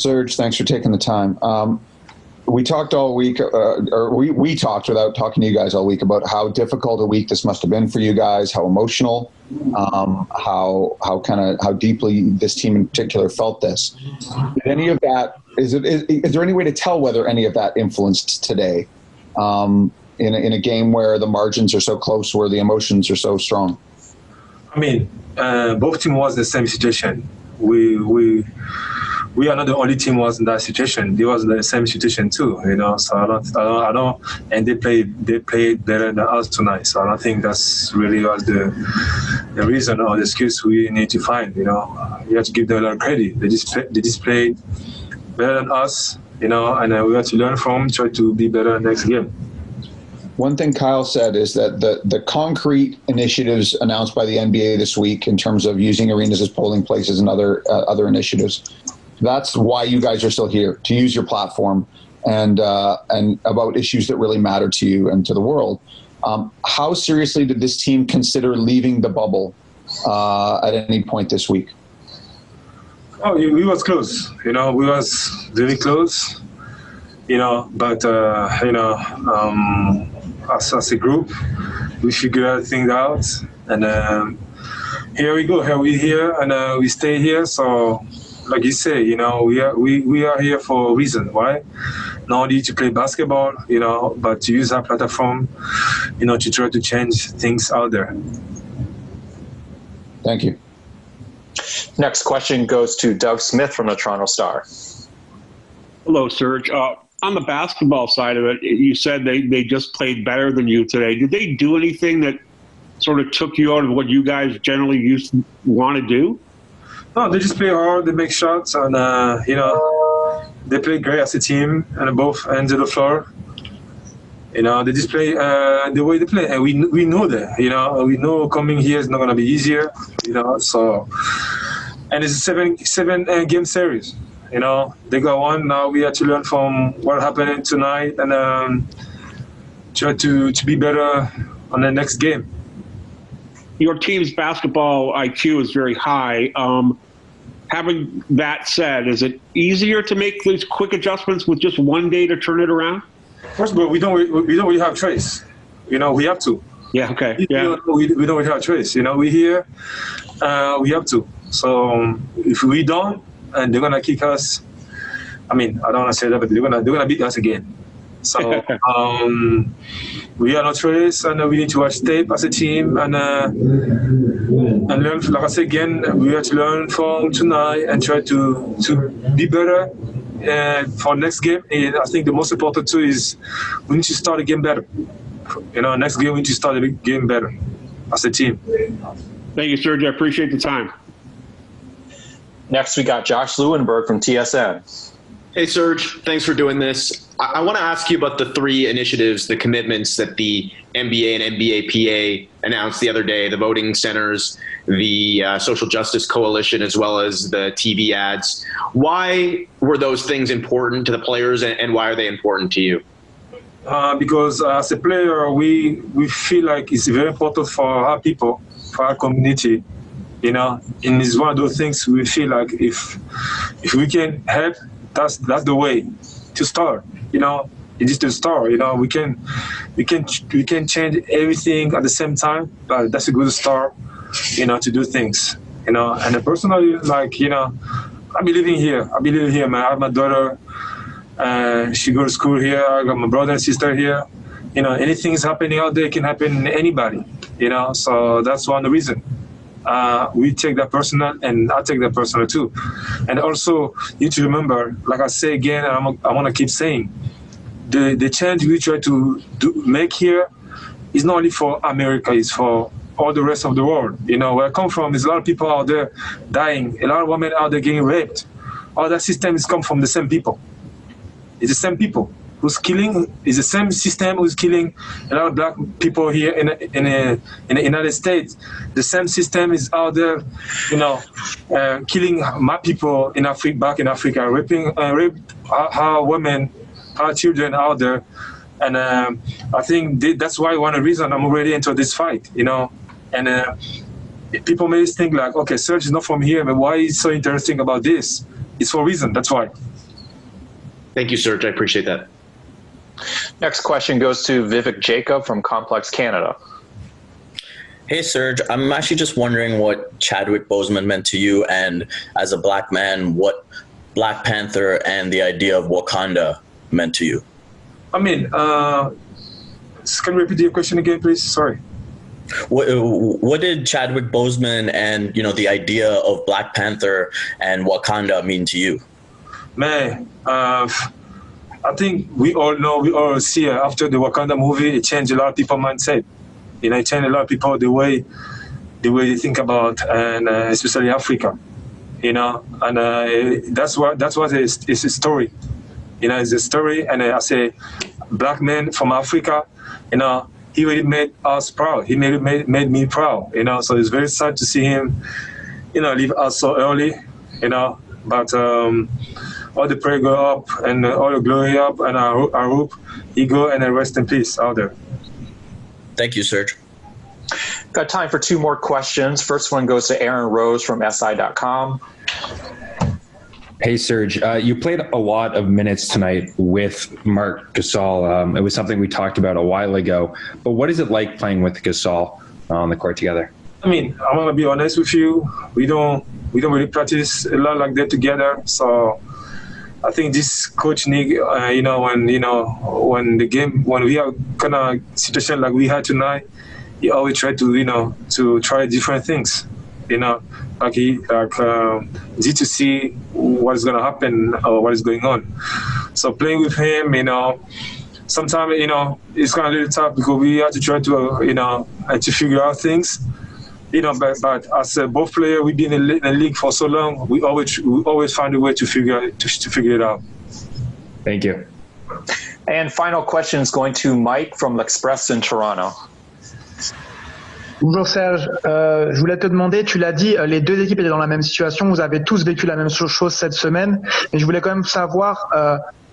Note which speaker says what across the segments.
Speaker 1: Serge, thanks for taking the time. We talked all week, or we talked without talking to you guys all week about how difficult a week this must have been for you guys, how emotional, how deeply this team in particular felt this. Did any of that, is there any way to tell whether any of that influenced today in a game where the margins are so close, where the emotions are so strong?
Speaker 2: I mean, both teams was the same situation. We are not the only team was in that situation. They was in the same situation too, So I don't, and they played better than us tonight. So I don't think that's really was the reason or the excuse we need to find. You have to give them a lot of credit. They just played better than us, and we have to learn from, try to be better next game.
Speaker 1: One thing Kyle said is that the concrete initiatives announced by the NBA this week in terms of using arenas as polling places and other initiatives, that's why you guys are still here, to use your platform and about issues that really matter to you and to the world. How seriously did this team consider leaving the bubble at any point this week?
Speaker 2: Oh, we was close. We was very close. But as a group, we figure things out, and here we go. Here we here, and we stay here. So, like you say, we are here for a reason. Why? Not only to play basketball, but to use our platform, to try to change things out there.
Speaker 1: Thank you.
Speaker 3: Next question goes to Doug Smith from the Toronto Star.
Speaker 4: Hello, Serge. On the basketball side of it, you said they just played better than you today. Did they do anything that sort of took you out of what you guys generally used to want to do?
Speaker 2: No, they just play hard, they make shots, and, they play great as a team on both ends of the floor. They just play the way they play, and we know that, we know coming here is not going to be easier, so, and it's a seven game series. They got one. Now we have to learn from what happened tonight and try to be better on the next game.
Speaker 4: Your team's basketball IQ is very high. Having that said, is it easier to make these quick adjustments with just one day to turn it around?
Speaker 2: First of all, we don't really have choice. We have to.
Speaker 4: Yeah. Okay. Yeah.
Speaker 2: We don't really have choice. We here. We have to. So if we don't, and they're gonna kick us. I mean, I don't want to say that, but they're gonna beat us again. So we are no choice, and we need to watch tape as a team and learn. Like I said again, we have to learn from tonight and try to be better for next game. And I think the most important too is we need to start the game better. Next game we need to start the game better as a team.
Speaker 4: Thank you, Serge. I appreciate the time.
Speaker 3: Next, we got Josh Lewenberg from TSN.
Speaker 5: Hey, Serge. Thanks for doing this. I want to ask you about the three initiatives, the commitments that the NBA and NBAPA announced the other day, the voting centers, the Social Justice Coalition, as well as the TV ads. Why were those things important to the players, and why are they important to you?
Speaker 2: Because as a player, we feel like it's very important for our people, for our community. And it's one of those things we feel like if we can help, that's the way to start. It is to start. We can change everything at the same time, but that's a good start. To do things. And personally, I be living here. Man. I have my daughter. She goes to school here. I got my brother and sister here. Anything's happening out there can happen to anybody. So that's one of the reasons. We take that personal, and I take that personal too. And also, you need to remember, like I say again, and I want to keep saying, the change we try to make here is not only for America, it's for all the rest of the world. Where I come from, there's a lot of people out there dying, a lot of women out there getting raped. All that system is come from the same people. It's the same people who's killing. It's the same system who's killing a lot of black people here in the United States. The same system is out there, killing my people in Africa, back in Africa, rape our women, our children out there. And I think that's why one of the reasons I'm already into this fight, And people may think like, okay, Serge is not from here, but why is so interesting about this? It's for a reason. That's why.
Speaker 5: Thank you, Serge. I appreciate that.
Speaker 3: Next question goes to Vivek Jacob from Complex Canada.
Speaker 6: Hey, Serge, I'm actually just wondering what Chadwick Boseman meant to you, and as a black man, what Black Panther and the idea of Wakanda meant to you.
Speaker 2: I mean, can you repeat your question again, please? Sorry.
Speaker 6: What did Chadwick Boseman and, you know, the idea of Black Panther and Wakanda mean to you?
Speaker 2: Man, I think we all see after the Wakanda movie, it changed a lot of people's mindset. You know, it changed a lot of people the way they think about, and especially Africa. You know, and that's what it's a story. You know, it's a story, and I say, black man from Africa, you know, he really made us proud. He made me proud. You know, so it's very sad to see him, you know, leave us so early. You know, but all the prayer go up and all the glory up, and I hope he go and rest in peace out there.
Speaker 6: Thank you, Serge.
Speaker 3: Got time for two more questions. First one goes to Aaron Rose from SI.com.
Speaker 7: Hey, Serge, you played a lot of minutes tonight with Marc Gasol. It was something we talked about a while ago, but what is it like playing with Gasol on the court together?
Speaker 2: I mean, I'm gonna be honest with you. We don't really practice a lot like that together. So I think this coach Nick, you know, when we are kind of situation like we had tonight, he always try to try different things. You know, like need to see what is gonna happen or what is going on. So playing with him, you know, sometimes, you know, it's kind of a little tough because we have to try to, you know, to figure out things. You know, but as a both player, we've been in the league for so long. We always find a way to figure it out.
Speaker 7: Thank you.
Speaker 3: And final question is going to Mike from L'Express in Toronto.
Speaker 8: Bonjour Serge, je voulais te demander, tu l'as dit, les deux équipes étaient dans la même situation, vous avez tous vécu la même chose cette semaine, mais je voulais quand même savoir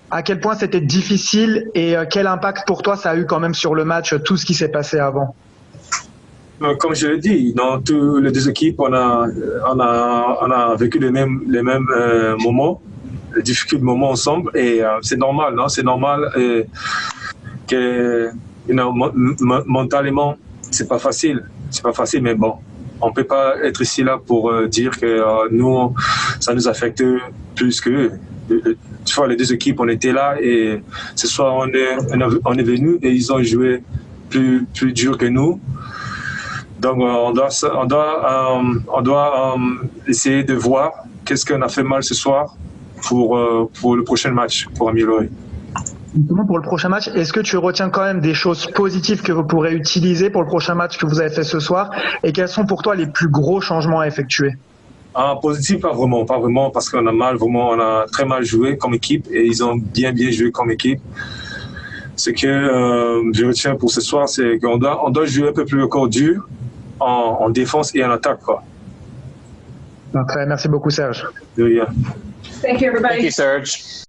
Speaker 8: à quel point c'était difficile et quel impact pour toi ça a eu quand même sur le match, tout ce qui s'est passé avant.
Speaker 2: Comme je l'ai dit, dans toutes les deux équipes, on a vécu les mêmes moments, les difficiles moments ensemble, et c'est normal, non? C'est normal que, you know, mentalement, c'est pas facile, mais bon, on peut pas être ici là pour dire que nous, ça nous affecte plus que tu vois, les deux équipes, on était là et ce soir on est venu et ils ont joué plus dur que nous. Donc on doit essayer de voir qu'est-ce qu'on a fait mal ce soir pour le prochain match, pour améliorer.
Speaker 8: Justement, pour le prochain match, est-ce que tu retiens quand même des choses positives que vous pourrez utiliser pour le prochain match que vous avez fait ce soir? Et quels sont pour toi les plus gros changements à effectuer?
Speaker 2: Positif, pas vraiment, parce qu'on a très mal joué comme équipe et ils ont bien joué comme équipe. Ce que je retiens pour ce soir, c'est qu'on doit jouer un peu plus encore dur en défense et en attaque, quoi.
Speaker 8: Très, merci beaucoup, Serge.
Speaker 2: De rien.
Speaker 9: Thank you, everybody.
Speaker 3: Thank you, Serge.